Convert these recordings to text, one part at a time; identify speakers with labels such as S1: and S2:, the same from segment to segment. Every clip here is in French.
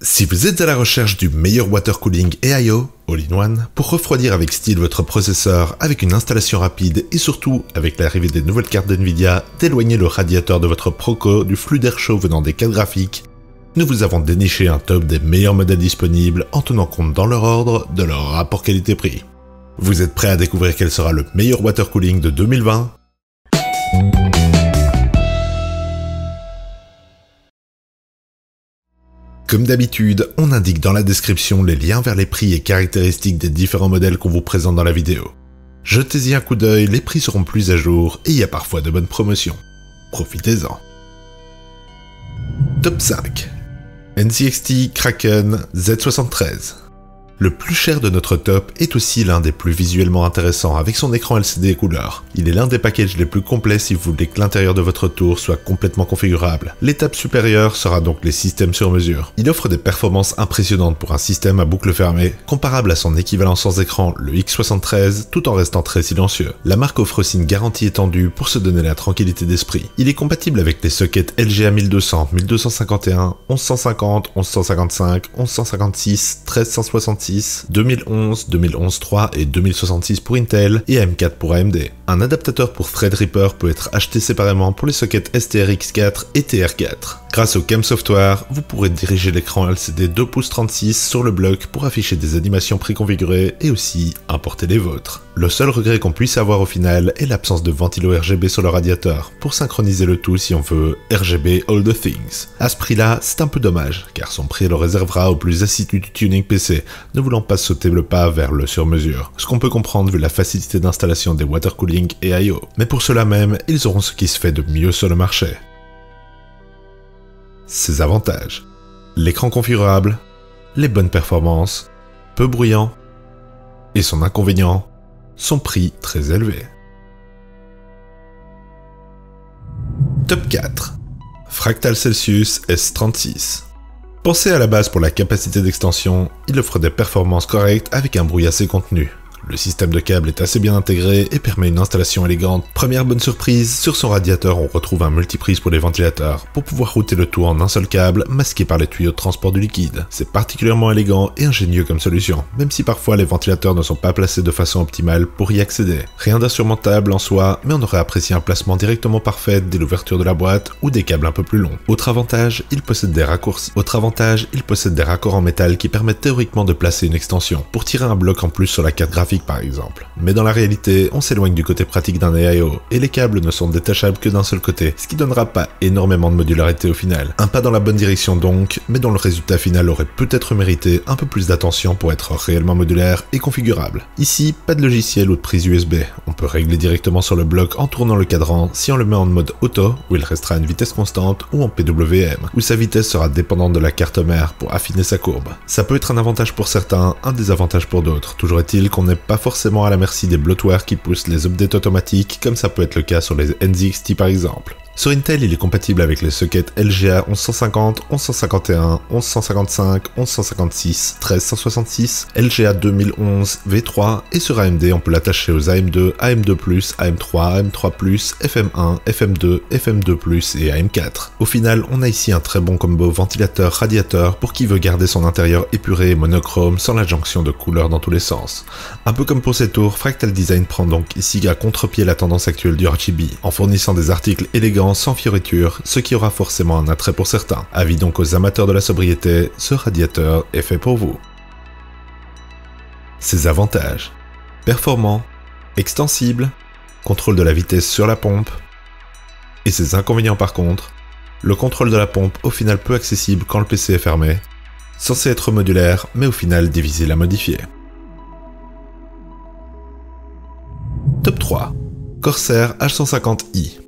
S1: Si vous êtes à la recherche du meilleur water cooling AIO, all-in-one, pour refroidir avec style votre processeur avec une installation rapide et surtout, avec l'arrivée des nouvelles cartes d'NVIDIA, d'éloigner le radiateur de votre Proco du flux d'air chaud venant des cartes graphiques, nous vous avons déniché un top des meilleurs modèles disponibles en tenant compte dans leur ordre de leur rapport qualité-prix. Vous êtes prêts à découvrir quel sera le meilleur water cooling de 2020 ? Comme d'habitude, on indique dans la description les liens vers les prix et caractéristiques des différents modèles qu'on vous présente dans la vidéo. Jetez-y un coup d'œil, les prix seront plus à jour et il y a parfois de bonnes promotions. Profitez-en. Top 5. NZXT Kraken Z73. Le plus cher de notre top est aussi l'un des plus visuellement intéressants avec son écran LCD et couleurs. Il est l'un des packages les plus complets si vous voulez que l'intérieur de votre tour soit complètement configurable. L'étape supérieure sera donc les systèmes sur mesure. Il offre des performances impressionnantes pour un système à boucle fermée, comparable à son équivalent sans écran, le X73, tout en restant très silencieux. La marque offre aussi une garantie étendue pour se donner la tranquillité d'esprit. Il est compatible avec les sockets LGA 1200, 1251, 1150, 1155, 1156, 1366, 2011, 2011-3 et 2066 pour Intel et AM4 pour AMD. Un adaptateur pour Threadripper peut être acheté séparément pour les sockets STRX4 et TR4. Grâce au CAM Software, vous pourrez diriger l'écran LCD 2 pouces 36 sur le bloc pour afficher des animations préconfigurées et aussi importer les vôtres. Le seul regret qu'on puisse avoir au final est l'absence de ventilo RGB sur le radiateur, pour synchroniser le tout si on veut RGB All the Things. À ce prix-là, c'est un peu dommage, car son prix le réservera aux plus assidus du tuning PC, ne voulant pas sauter le pas vers le sur-mesure. Ce qu'on peut comprendre vu la facilité d'installation des water cooling et AIO. Mais pour cela même, ils auront ce qui se fait de mieux sur le marché. Ses avantages. L'écran configurable, les bonnes performances, peu bruyant, et son inconvénient, son prix très élevé. Top 4. Fractal Celsius S36. Pensé à la base pour la capacité d'extension, il offre des performances correctes avec un bruit assez contenu. Le système de câble est assez bien intégré et permet une installation élégante. Première bonne surprise, sur son radiateur on retrouve un multiprise pour les ventilateurs, pour pouvoir router le tout en un seul câble, masqué par les tuyaux de transport du liquide. C'est particulièrement élégant et ingénieux comme solution, même si parfois les ventilateurs ne sont pas placés de façon optimale pour y accéder. Rien d'insurmontable en soi, mais on aurait apprécié un placement directement parfait dès l'ouverture de la boîte ou des câbles un peu plus longs. Autre avantage, il possède des raccourcis. Raccords en métal qui permettent théoriquement de placer une extension, pour tirer un bloc en plus sur la carte graphique par exemple. Mais dans la réalité, on s'éloigne du côté pratique d'un AIO, et les câbles ne sont détachables que d'un seul côté, ce qui donnera pas énormément de modularité au final. Un pas dans la bonne direction donc, mais dont le résultat final aurait peut-être mérité un peu plus d'attention pour être réellement modulaire et configurable. Ici, pas de logiciel ou de prise USB, on peut régler directement sur le bloc en tournant le cadran si on le met en mode auto, où il restera à une vitesse constante, ou en PWM, où sa vitesse sera dépendante de la carte mère pour affiner sa courbe. Ça peut être un avantage pour certains, un désavantage pour d'autres, toujours est-il qu'on n'est pas forcément à la merci des bloatware qui poussent les updates automatiques comme ça peut être le cas sur les NZXT par exemple. Sur Intel, il est compatible avec les sockets LGA 1150, 1151, 1155, 1156, 1366, LGA 2011, V3 et sur AMD, on peut l'attacher aux AM2, AM2+, AM3, AM3+, FM1, FM2, FM2+, et AM4. Au final, on a ici un très bon combo ventilateur-radiateur pour qui veut garder son intérieur épuré et monochrome sans la jonction de couleurs dans tous les sens. Un peu comme pour ces tours, Fractal Design prend donc ici à contre-pied la tendance actuelle du RGB, en fournissant des articles élégants sans fioritures, ce qui aura forcément un attrait pour certains. Avis donc aux amateurs de la sobriété, ce radiateur est fait pour vous. Ses avantages. Performant, extensible, contrôle de la vitesse sur la pompe, et ses inconvénients par contre, le contrôle de la pompe au final peu accessible quand le PC est fermé, censé être modulaire mais au final difficile à modifier. Top 3. Corsair H150i.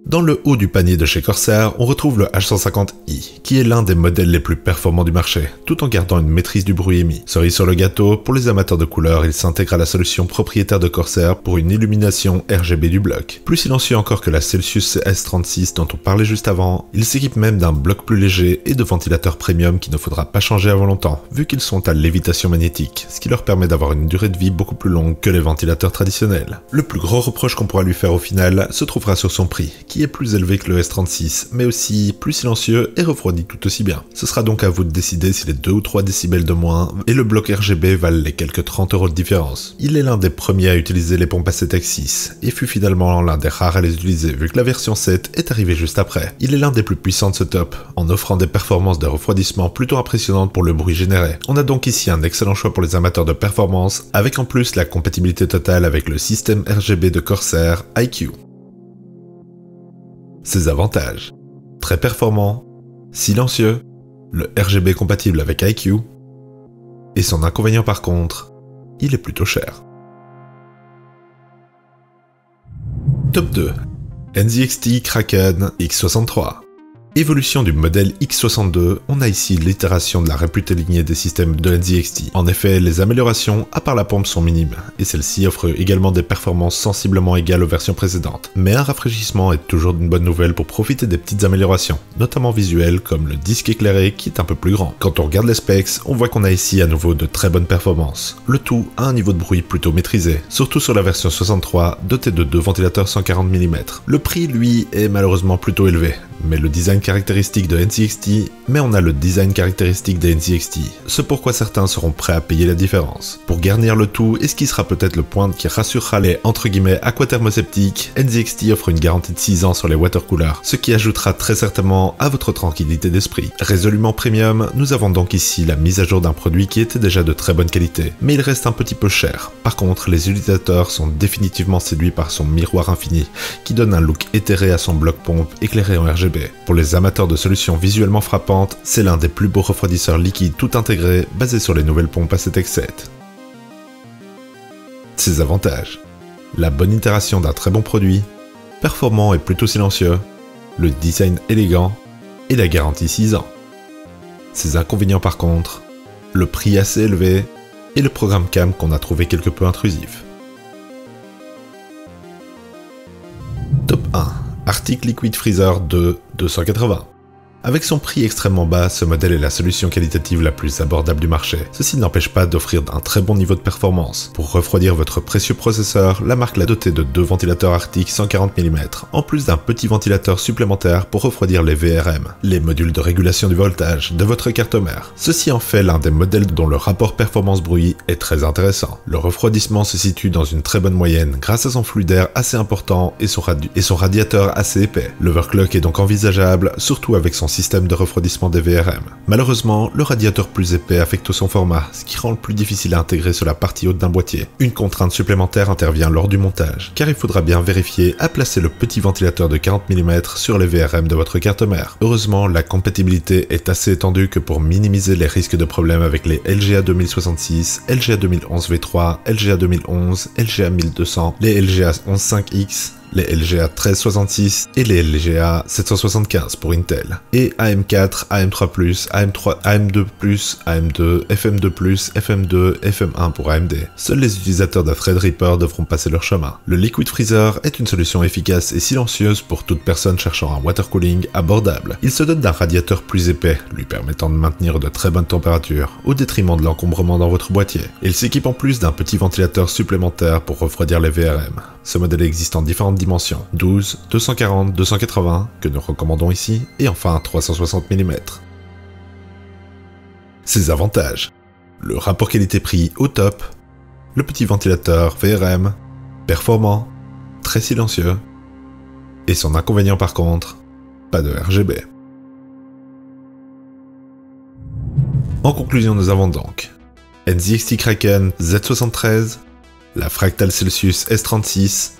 S1: Dans le haut du panier de chez Corsair, on retrouve le H150i, qui est l'un des modèles les plus performants du marché, tout en gardant une maîtrise du bruit émis. Cerise sur le gâteau, pour les amateurs de couleurs, il s'intègre à la solution propriétaire de Corsair pour une illumination RGB du bloc. Plus silencieux encore que la Celsius S36 dont on parlait juste avant, il s'équipe même d'un bloc plus léger et de ventilateurs premium qu'il ne faudra pas changer avant longtemps, vu qu'ils sont à lévitation magnétique, ce qui leur permet d'avoir une durée de vie beaucoup plus longue que les ventilateurs traditionnels. Le plus gros reproche qu'on pourra lui faire au final se trouvera sur son prix, qui est plus élevé que le S36, mais aussi plus silencieux et refroidit tout aussi bien. Ce sera donc à vous de décider si les 2 ou 3 décibels de moins et le bloc RGB valent les quelques 30 € de différence. Il est l'un des premiers à utiliser les pompes A7X6 et fut finalement l'un des rares à les utiliser vu que la version 7 est arrivée juste après. Il est l'un des plus puissants de ce top, en offrant des performances de refroidissement plutôt impressionnantes pour le bruit généré. On a donc ici un excellent choix pour les amateurs de performance, avec en plus la compatibilité totale avec le système RGB de Corsair iCUE. Ses avantages: très performant, silencieux, le RGB compatible avec iCUE, et son inconvénient par contre, il est plutôt cher. Top 2. NZXT Kraken X63. Évolution du modèle X62, on a ici l'itération de la réputée lignée des systèmes de NZXT. En effet, les améliorations, à part la pompe, sont minimes, et celle-ci offre également des performances sensiblement égales aux versions précédentes. Mais un rafraîchissement est toujours une bonne nouvelle pour profiter des petites améliorations, notamment visuelles, comme le disque éclairé qui est un peu plus grand. Quand on regarde les specs, on voit qu'on a ici à nouveau de très bonnes performances. Le tout à un niveau de bruit plutôt maîtrisé, surtout sur la version 63, dotée de 2 ventilateurs 140 mm. Le prix, lui, est malheureusement plutôt élevé, mais le design caractéristique de NZXT, mais on a le design caractéristique des NZXT, ce pourquoi certains seront prêts à payer la différence. Pour garnir le tout, et ce qui sera peut-être le point qui rassurera les entre guillemets aquathermosceptiques, NZXT offre une garantie de 6 ans sur les watercoolers, ce qui ajoutera très certainement à votre tranquillité d'esprit. Résolument premium, nous avons donc ici la mise à jour d'un produit qui était déjà de très bonne qualité, mais il reste un petit peu cher. Par contre, les utilisateurs sont définitivement séduits par son miroir infini, qui donne un look éthéré à son bloc pompe éclairé en RGB. Pour les amateurs de solutions visuellement frappantes, c'est l'un des plus beaux refroidisseurs liquides tout intégrés basés sur les nouvelles pompes A7X7. Ses avantages: la bonne itération d'un très bon produit, performant et plutôt silencieux, le design élégant et la garantie 6 ans. Ses inconvénients par contre: le prix assez élevé et le programme CAM qu'on a trouvé quelque peu intrusif. Top 1. Arctic Liquid Freezer 2 280. Avec son prix extrêmement bas, ce modèle est la solution qualitative la plus abordable du marché. Ceci n'empêche pas d'offrir un très bon niveau de performance. Pour refroidir votre précieux processeur, la marque l'a doté de 2 ventilateurs Arctic 140 mm, en plus d'un petit ventilateur supplémentaire pour refroidir les VRM, les modules de régulation du voltage de votre carte mère. Ceci en fait l'un des modèles dont le rapport performance-bruit est très intéressant. Le refroidissement se situe dans une très bonne moyenne grâce à son flux d'air assez important et son radiateur assez épais. L'overclock est donc envisageable, surtout avec son système de refroidissement des VRM. Malheureusement, le radiateur plus épais affecte son format, ce qui rend le plus difficile à intégrer sur la partie haute d'un boîtier. Une contrainte supplémentaire intervient lors du montage, car il faudra bien vérifier à placer le petit ventilateur de 40 mm sur les VRM de votre carte mère. Heureusement, la compatibilité est assez étendue que pour minimiser les risques de problèmes avec les LGA 2066, LGA 2011 V3, LGA 2011, LGA 1200, les LGA 11.5X, les LGA 1366 et les LGA 775 pour Intel, et AM4, AM3+, AM3, AM2+, AM2, FM2+, FM2, FM1 pour AMD. Seuls les utilisateurs d'un Threadripper devront passer leur chemin. Le Liquid Freezer est une solution efficace et silencieuse pour toute personne cherchant un water cooling abordable. Il se dote d'un radiateur plus épais, lui permettant de maintenir de très bonnes températures, au détriment de l'encombrement dans votre boîtier. Il s'équipe en plus d'un petit ventilateur supplémentaire pour refroidir les VRM. Ce modèle existe en différentes dimensions, 12, 240, 280, que nous recommandons ici, et enfin 360 mm. Ses avantages: le rapport qualité-prix au top, le petit ventilateur VRM, performant, très silencieux, et son inconvénient par contre, pas de RGB. En conclusion, nous avons donc NZXT Kraken Z73, la Fractal Celsius S36,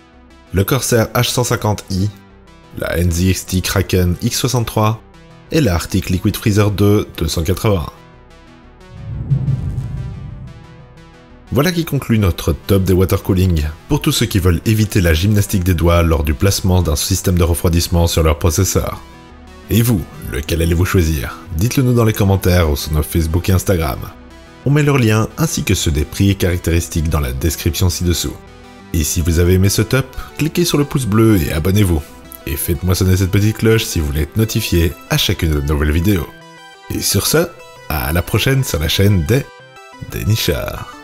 S1: le Corsair H150i, la NZXT Kraken X63 et la Arctic Liquid Freezer 2 280. Voilà qui conclut notre top des water cooling, pour tous ceux qui veulent éviter la gymnastique des doigts lors du placement d'un système de refroidissement sur leur processeur. Et vous, lequel allez-vous choisir? Dites-le nous dans les commentaires ou sur nos Facebook et Instagram. On met leurs liens ainsi que ceux des prix et caractéristiques dans la description ci-dessous. Et si vous avez aimé ce top, cliquez sur le pouce bleu et abonnez-vous. Et faites-moi sonner cette petite cloche si vous voulez être notifié à chacune de nos nouvelles vidéos. Et sur ce, à la prochaine sur la chaîne des Nichards.